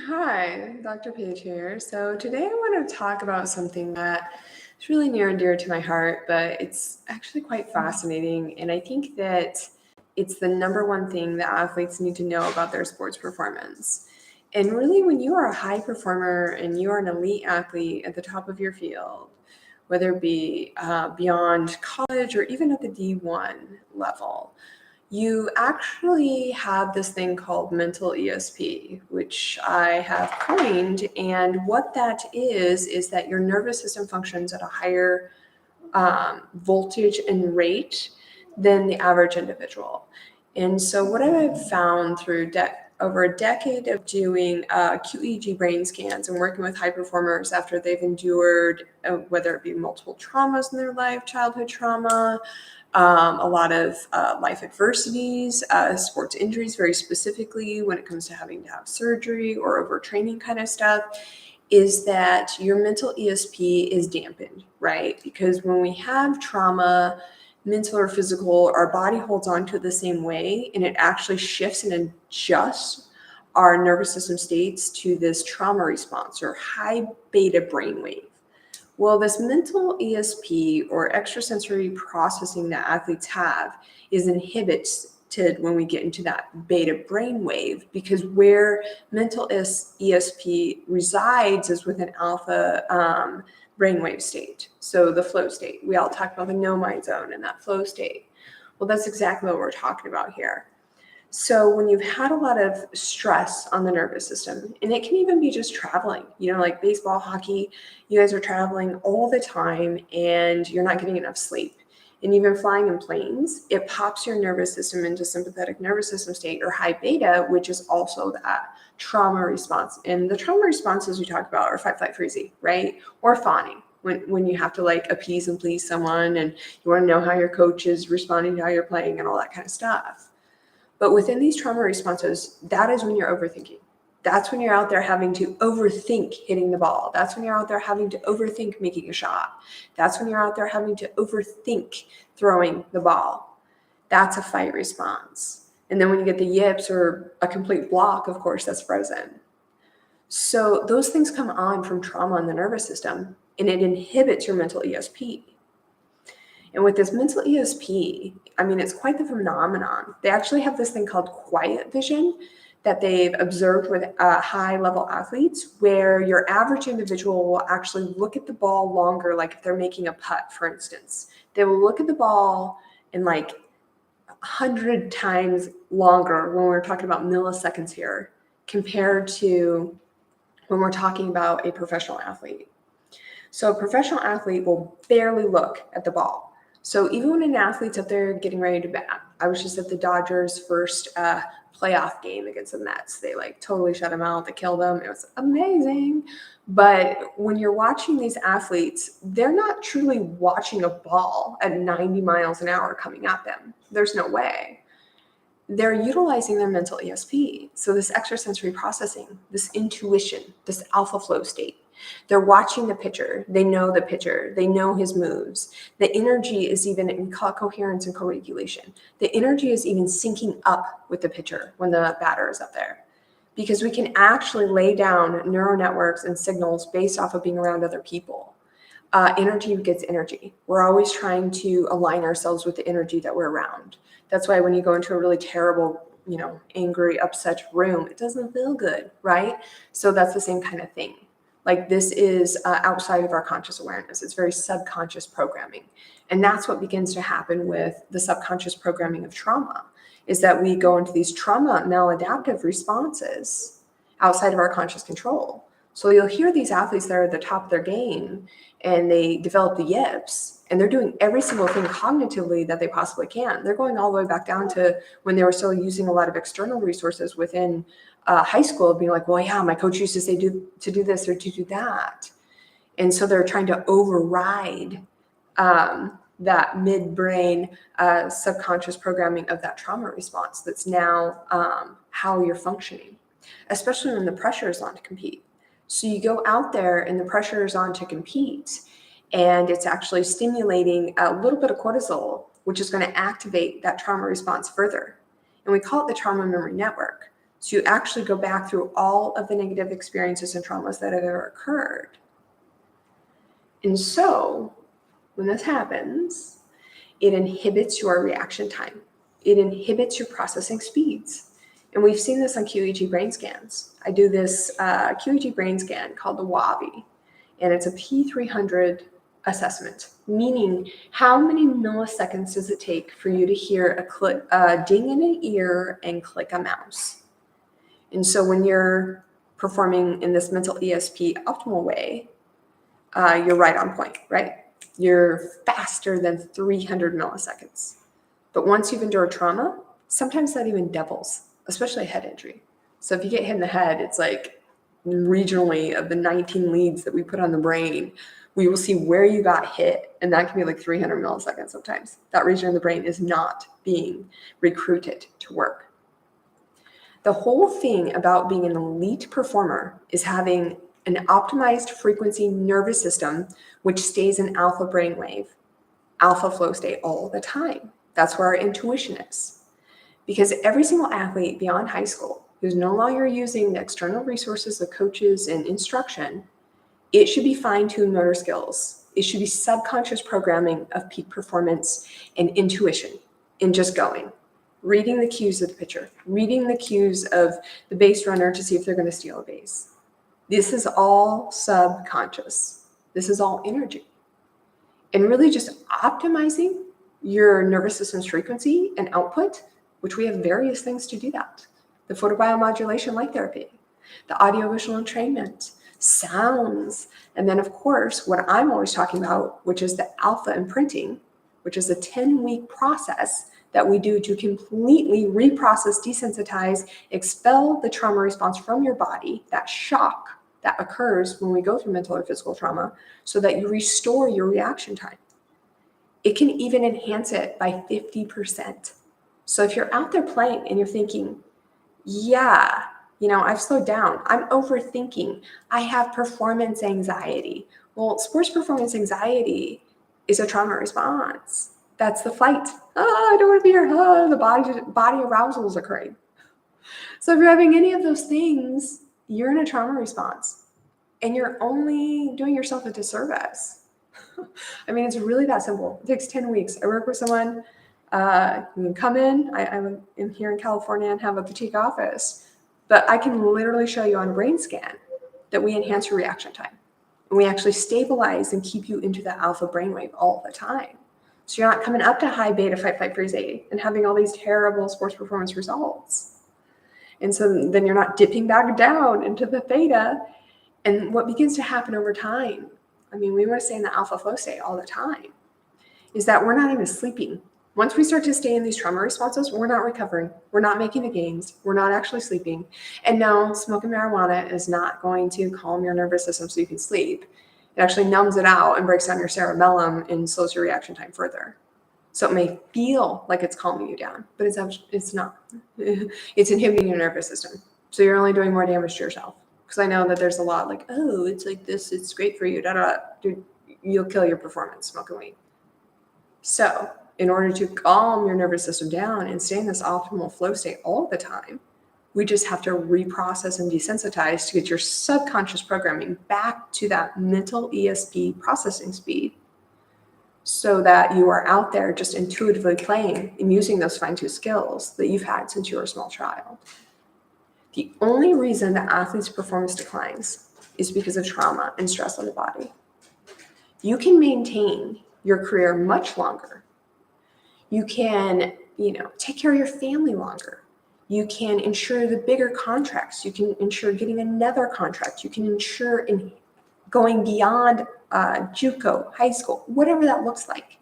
Hi, Dr. Page here. So today I want to talk about something that is really near and dear to my heart, but it's actually quite fascinating. And I think that it's the number one thing that athletes need to know about their sports performance. And really, when you are a high performer and you are an elite athlete at the top of your field, whether it be beyond college or even at the D1 level, you actually have this thing called mental ESP, which I have coined. And what that is that your nervous system functions at a higher voltage and rate than the average individual. And so, what I've found through over a decade of doing QEEG brain scans and working with high performers after they've endured, whether it be multiple traumas in their life, childhood trauma, a lot of life adversities, sports injuries, very specifically when it comes to having to have surgery or overtraining kind of stuff, is that your mental ESP is dampened, right? Because when we have trauma, mental or physical, our body holds on to it the same way, and it actually shifts and adjusts our nervous system states to this trauma response or high beta brainwave. Well, this mental ESP or extrasensory processing that athletes have is inhibited when we get into that beta brainwave, because where mental ESP resides is with an alpha brainwave state. So the flow state. We all talk about the no mind zone and that flow state. Well, that's exactly what we're talking about here. So when you've had a lot of stress on the nervous system, and it can even be just traveling, like baseball, hockey, you guys are traveling all the time and you're not getting enough sleep. And even flying in planes, it pops your nervous system into sympathetic nervous system state or high beta, which is also that trauma response. And the trauma responses we talk about are fight, flight, freeze, right? Or fawning. When you have to appease and please someone and you want to know how your coach is responding to how you're playing and all that kind of stuff. But within these trauma responses, that is when you're overthinking. That's when you're out there having to overthink hitting the ball. That's when you're out there having to overthink making a shot. That's when you're out there having to overthink throwing the ball. That's a fight response. And then when you get the yips or a complete block, of course, that's frozen. So those things come on from trauma in the nervous system, and it inhibits your mental ESP. And with this mental ESP, it's quite the phenomenon. They actually have this thing called quiet vision that they've observed with high-level athletes, where your average individual will actually look at the ball longer, like if they're making a putt, for instance. They will look at the ball in 100 times longer when we're talking about milliseconds here, compared to when we're talking about a professional athlete. So a professional athlete will barely look at the ball. So even when an athlete's up there getting ready to bat, I was just at the Dodgers' first playoff game against the Mets. They totally shut them out. They killed them. It was amazing. But when you're watching these athletes, they're not truly watching a ball at 90 miles an hour coming at them. There's no way. They're utilizing their mental ESP. So this extrasensory processing, this intuition, this alpha flow state. They're watching the pitcher. They know the pitcher. They know his moves. The energy is even in coherence and co-regulation. The energy is even syncing up with the pitcher when the batter is up there, because we can actually lay down neural networks and signals based off of being around other people. Energy gets energy. We're always trying to align ourselves with the energy that we're around. That's why when you go into a really terrible, angry, upset room, it doesn't feel good, right? So that's the same kind of thing. This is outside of our conscious awareness. It's very subconscious programming. And that's what begins to happen with the subconscious programming of trauma, is that we go into these trauma maladaptive responses outside of our conscious control. So you'll hear these athletes that are at the top of their game and they develop the yips, and they're doing every single thing cognitively that they possibly can. They're going all the way back down to when they were still using a lot of external resources within high school, being like, well, yeah, my coach used to say to do this or to do that. And so they're trying to override that midbrain subconscious programming of that trauma response that's now how you're functioning, especially when the pressure is on to compete. So you go out there and the pressure is on to compete, and it's actually stimulating a little bit of cortisol, which is going to activate that trauma response further. And we call it the trauma memory network. So you actually go back through all of the negative experiences and traumas that have ever occurred. And so when this happens, it inhibits your reaction time. It inhibits your processing speeds. And we've seen this on QEEG brain scans. I do this QEEG brain scan called the WAVI, and it's a P300 assessment, meaning how many milliseconds does it take for you to hear a ding in an ear and click a mouse? And so when you're performing in this mental ESP optimal way, you're right on point, right? You're faster than 300 milliseconds. But once you've endured trauma, sometimes that even doubles, especially a head injury. So if you get hit in the head, it's like regionally of the 19 leads that we put on the brain, we will see where you got hit, and that can be like 300 milliseconds sometimes. That region of the brain is not being recruited to work. The whole thing about being an elite performer is having an optimized frequency nervous system, which stays in alpha brainwave, alpha flow state all the time. That's where our intuition is. Because every single athlete beyond high school who's no longer using the external resources of coaches and instruction, it should be fine-tuned motor skills. It should be subconscious programming of peak performance and intuition and just going. Reading the cues of the pitcher, reading the cues of the base runner to see if they're going to steal a base. This is all subconscious. This is all energy. And really just optimizing your nervous system's frequency and output, which we have various things to do that. The photobiomodulation light therapy, the audiovisual entrainment, sounds, and then of course, what I'm always talking about, which is the Alpha Imprinting, which is a 10-week process that we do to completely reprocess, desensitize, expel the trauma response from your body, that shock that occurs when we go through mental or physical trauma, so that you restore your reaction time. It can even enhance it by 50%. So if you're out there playing and you're thinking, yeah, I've slowed down, I'm overthinking, I have performance anxiety. Well, sports performance anxiety is a trauma response. That's the fight. I don't want to be here. The body arousal is occurring. So if you're having any of those things, you're in a trauma response and you're only doing yourself a disservice. I mean, it's really that simple. It takes 10 weeks. I work with someone, you can come in. I'm here in California and have a boutique office, but I can literally show you on a brain scan that we enhance your reaction time. And we actually stabilize and keep you into the alpha brainwave all the time. So you're not coming up to high beta, fight, flight, freeze, and having all these terrible sports performance results. And so then you're not dipping back down into the theta. And what begins to happen over time, I mean, we want to stay in the alpha flow state all the time, is that we're not even sleeping. Once we start to stay in these trauma responses, we're not recovering. We're not making the gains. We're not actually sleeping. And no, smoking marijuana is not going to calm your nervous system so you can sleep. It actually numbs it out and breaks down your cerebellum and slows your reaction time further. So it may feel like it's calming you down, but it's not. It's inhibiting your nervous system. So you're only doing more damage to yourself. Because I know that there's a lot like, oh, it's like this, it's great for you, Dude, you'll kill your performance smoking weed. So in order to calm your nervous system down and stay in this optimal flow state all the time, we just have to reprocess and desensitize to get your subconscious programming back to that mental ESP processing speed, so that you are out there just intuitively playing and using those fine-tuned skills that you've had since you were a small child. The only reason that athletes' performance declines is because of trauma and stress on the body. You can maintain your career much longer. You can, take care of your family longer. You can ensure the bigger contracts. You can ensure getting another contract. You can ensure in going beyond JUCO, high school, whatever that looks like,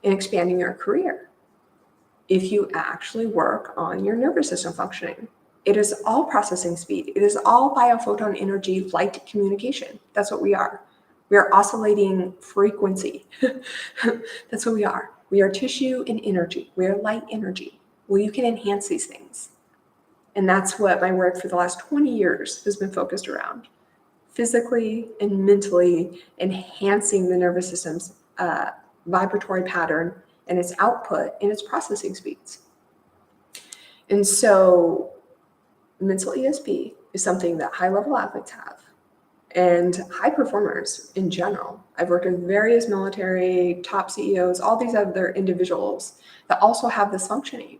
in expanding your career, if you actually work on your nervous system functioning. It is all processing speed. It is all biophoton energy, light communication. That's what we are. We are oscillating frequency. That's what we are. We are tissue and energy. We are light energy. Well, you can enhance these things. And that's what my work for the last 20 years has been focused around. Physically and mentally enhancing the nervous system's vibratory pattern and its output and its processing speeds. And so Mental ESP is something that high-level athletes have, and high performers in general. I've worked with various military, top CEOs, all these other individuals that also have this functioning.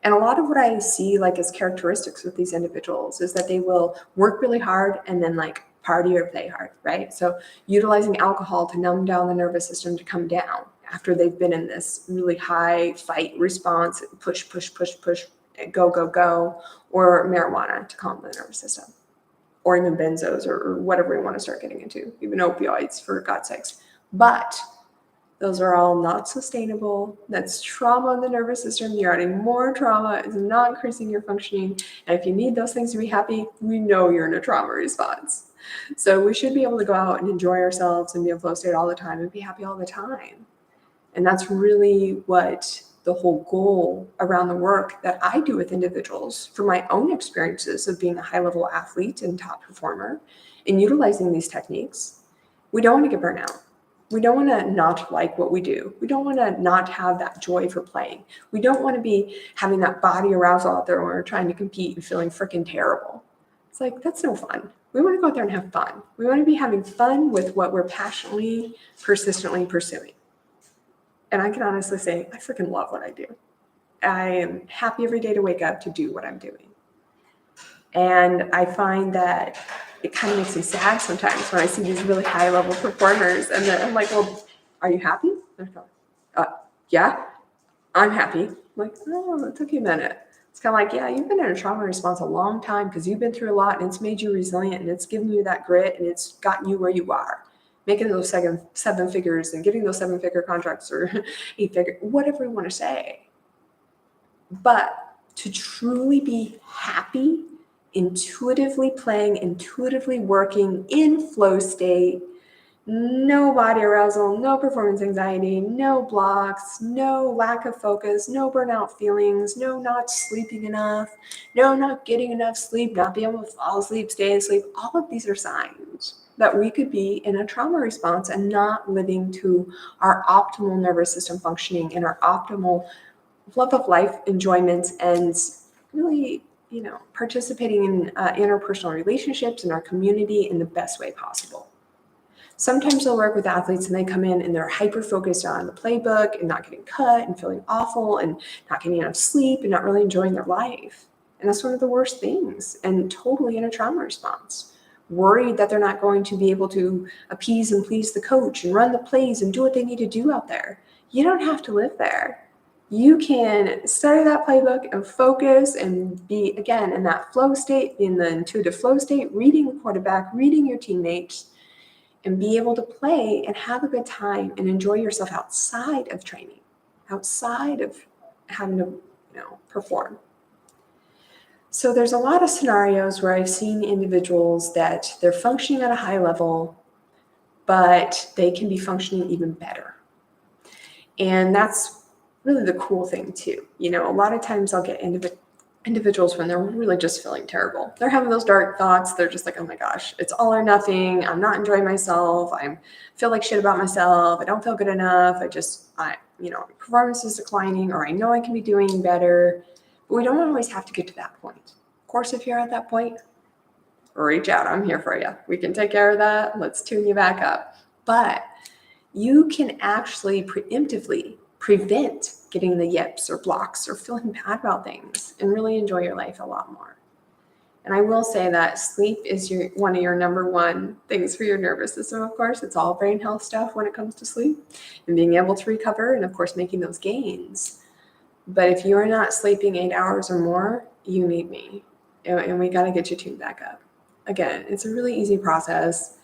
And a lot of what I see like as characteristics with these individuals is that they will work really hard and then like party or play hard, right? So utilizing alcohol to numb down the nervous system to come down after they've been in this really high fight response, push, push, push, push, go, go, go, or marijuana to calm the nervous system, or even benzos or whatever we want to start getting into, even opioids for God's sakes. But those are all not sustainable. That's trauma in the nervous system. You're adding more trauma. It's not increasing your functioning. And if you need those things to be happy, we know you're in a trauma response. So we should be able to go out and enjoy ourselves and be in flow state all the time and be happy all the time. And that's really what the whole goal around the work that I do with individuals from my own experiences of being a high-level athlete and top performer and utilizing these techniques. We don't want to get burnt out. We don't want to not like what we do. We don't want to not have that joy for playing. We don't want to be having that body arousal out there when we're trying to compete and feeling freaking terrible. It's like, that's no fun. We want to go out there and have fun. We want to be having fun with what we're passionately, persistently pursuing. And I can honestly say, I freaking love what I do. I am happy every day to wake up to do what I'm doing. And I find that it kind of makes me sad sometimes when I see these really high level performers and then I'm like, well, are you happy? They're like, yeah, I'm happy. I'm like, oh, it took you a minute. It's kind of like, yeah, you've been in a trauma response a long time because you've been through a lot and it's made you resilient and it's given you that grit and it's gotten you where you are. Making those seven figures and getting those 7-figure contracts or 8-figure, whatever you want to say. But to truly be happy, intuitively playing, intuitively working in flow state, no body arousal, no performance anxiety, no blocks, no lack of focus, no burnout feelings, no not sleeping enough, no not getting enough sleep, not being able to fall asleep, stay asleep. All of these are signs that we could be in a trauma response and not living to our optimal nervous system functioning and our optimal love of life enjoyments and really, participating in interpersonal relationships in our community in the best way possible. Sometimes I'll work with athletes and they come in and they're hyper focused on the playbook and not getting cut and feeling awful and not getting enough sleep and not really enjoying their life. And that's one of the worst things and totally in a trauma response. Worried that they're not going to be able to appease and please the coach and run the plays and do what they need to do out there. You don't have to live there. You can study that playbook and focus and be, again, in that flow state, in the intuitive flow state, reading the quarterback, reading your teammates, and be able to play and have a good time and enjoy yourself outside of training, outside of having to, perform. So there's a lot of scenarios where I've seen individuals that they're functioning at a high level, but they can be functioning even better. And that's really the cool thing too. A lot of times I'll get individuals when they're really just feeling terrible. They're having those dark thoughts. They're just like, oh my gosh, it's all or nothing. I'm not enjoying myself. I feel like shit about myself. I don't feel good enough. Performance is declining, or I know I can be doing better. But we don't always have to get to that point. Of course, if you're at that point, reach out. I'm here for you. We can take care of that. Let's tune you back up. But you can actually preemptively prevent getting the yips or blocks or feeling bad about things and really enjoy your life a lot more. And I will say that sleep is one of your number one things for your nervous system, of course. It's all brain health stuff when it comes to sleep and being able to recover and, of course, making those gains. But if you're not sleeping 8 hours or more, you need me. And we got to get you tuned back up. Again, it's a really easy process,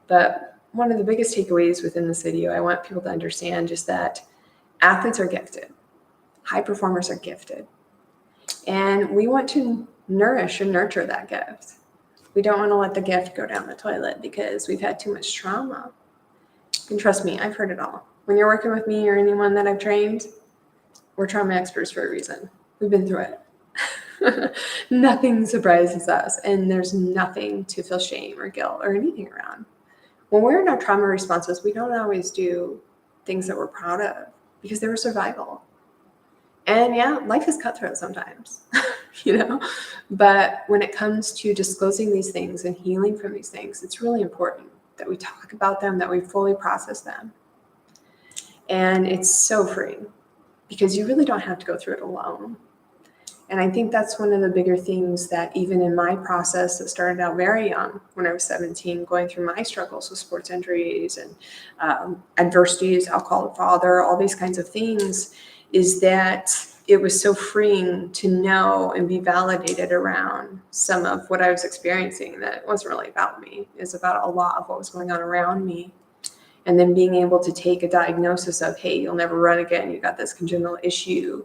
but one of the biggest takeaways within this video, I want people to understand just that athletes are gifted. High performers are gifted. And we want to nourish and nurture that gift. We don't want to let the gift go down the toilet because we've had too much trauma. And trust me, I've heard it all. When you're working with me or anyone that I've trained, we're trauma experts for a reason. We've been through it. Nothing surprises us, and there's nothing to feel shame or guilt or anything around. When we're in our trauma responses, we don't always do things that we're proud of because they were survival. And yeah, life is cutthroat sometimes, you know, but when it comes to disclosing these things and healing from these things, it's really important that we talk about them, that we fully process them. And it's so freeing because you really don't have to go through it alone. And I think that's one of the bigger things that even in my process that started out very young, when I was 17, going through my struggles with sports injuries and adversities, alcoholic father, all these kinds of things, is that it was so freeing to know and be validated around some of what I was experiencing, that it wasn't really about me. It's about a lot of what was going on around me. And then being able to take a diagnosis of, hey, you'll never run again, you got this congenital issue,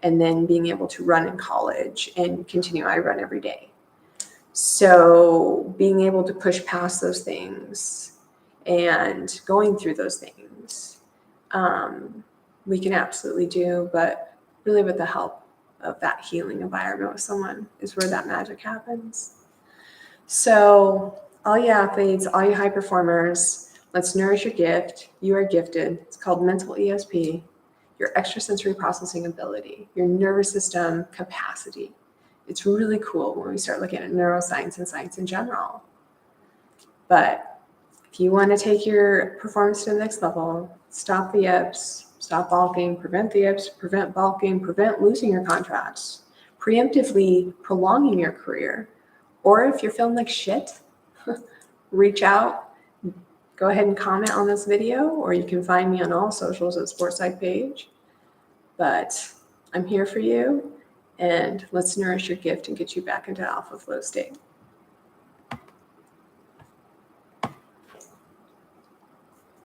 and then being able to run in college and continue. I run every day. So being able to push past those things and going through those things, we can absolutely do, but really with the help of that healing environment with someone is where that magic happens. So all you athletes, all you high performers, let's nourish your gift. You are gifted. It's called mental ESP. Your extrasensory processing ability, your nervous system capacity. It's really cool when we start looking at neuroscience and science in general. But if you want to take your performance to the next level, stop the yips, stop bulking, prevent the yips, prevent bulking, prevent losing your contracts, preemptively prolonging your career. Or if you're feeling like shit, reach out, go ahead and comment on this video, or you can find me on all socials at Sportside Page. But I'm here for you, and let's nourish your gift and get you back into alpha flow state.